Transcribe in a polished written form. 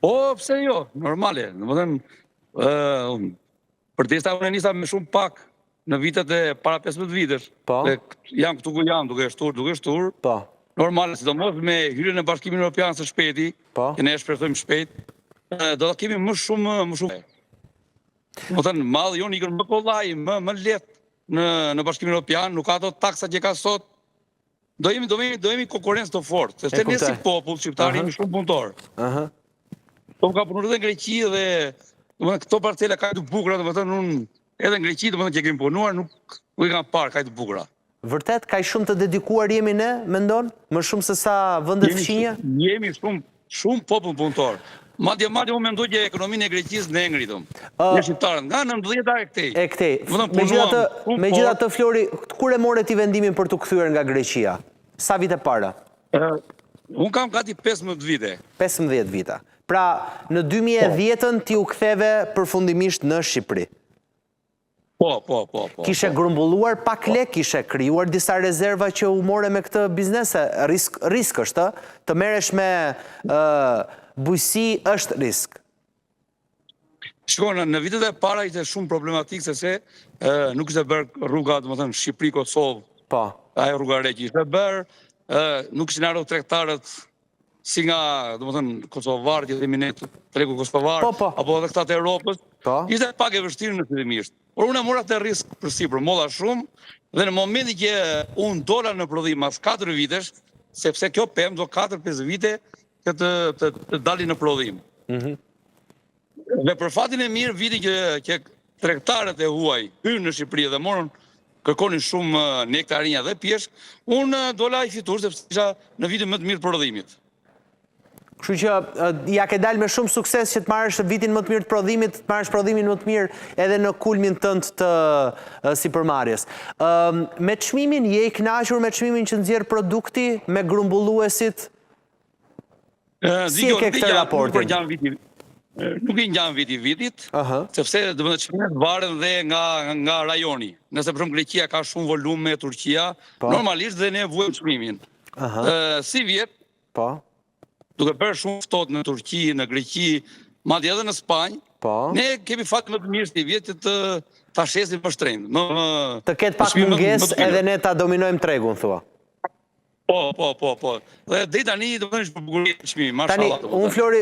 Po, pse jo, normale. Për desa unë nisa me shumë pak në vitet e para 15 vitesh. Po. Dhe jam këtu ku jam, duke shtur. Po. Normale, sidomos me hyrjen e Bashkimit Evropian së shpejti, Po. që ne shpresojmë shpejt, do ta kemi më shumë. Do të thënë, malli jonë ikën më kollaj, më lehtë në Bashkimin Evropian, nuk ka ato taksa që ka sot. Do jemi konkurrencë të fortë, se ne si popull shqiptar jemi shumë punëtor. Po ka punuar edhe në Greqi dhe këto parcela ka të bukura, domethënë unë edhe në Greqi domethënë që kemi punuar nuk i kam parë ka të bukura. Vërtet, ka shumë të dedikuar jemi ne, mendon? Më shumë se sa vendet fqinje? Jemi shumë popull punëtor. Madje unë mendoj që ekonominë e Greqisë ne ngritëm. Ne shqiptarët nga 90-ta e këtej. Megjithatë, Flori, kur e more ti vendimin për të kthyer nga Greqia? Sa vite para? Unë kam gati 15 vite. 15 vite. Pra, në 2010-ën ti u ktheve përfundimisht në Shqipëri. Po. Kishe grumbulluar pak lek, kishe krijuar disa rezerva që u more me këtë biznese. Risk është, të merresh me bujësi është risk. Shikoj, në vitet e para ishte shumë problematik se nuk ishte bërë rruga, domethënë Shqipëri-Kosovë. Po. Ajo rruga re që ishte bërë, nuk ishin ardhur tregtarët si nga, domethënë, kosovarët, themi ne, tregu kosovar, apo edhe këta të Europës. Ishte pak e vështirë në fillimisht. Por unë e mora të risk përsipër, molla shumë, dhe në momentin që unë dola në prodhim mas 4 vitesh, sepse kjo pemë do 4-5 vite të dalin në prodhim. Dhe për fatin e mirë, viti që tregtarët e huaj hyrën në Shqipëri dhe kërkonin shumë nektarinja dhe pjeshk, unë dola i fitur, sepse isha në vitin më të mirë prodhimit. Kështu që ja ke dalë me shumë sukses që të marrësh vitin më të mirë të prodhimit, të marrësh prodhimin më të mirë edhe në kulmin tënd të sipërmarrjes. Me çmimin, je i kënaqur me çmimin që nxjerr produkti, me grumbulluesit? Si e ke këtë raportin? Nuk i ngjan vitit, sepse çmimet varen dhe nga rajoni. Nëse për shembull Greqia ka shumë volume, Turqia, normalisht dhe ne vuajmë çmimin. Si vjet, duke bërë shumë ftohtë në Turqi, në Greqi, madje edhe në Spanjë, ne kemi fat më të mirë si vjet që ta shesim më shtrenjtë. Të ketë pak mungesë edhe ne ta dominojmë tregun, thua. Po. Dhe deri tani do të thënë që bukuria e çmimit, mashallah. Tani, unë Flori,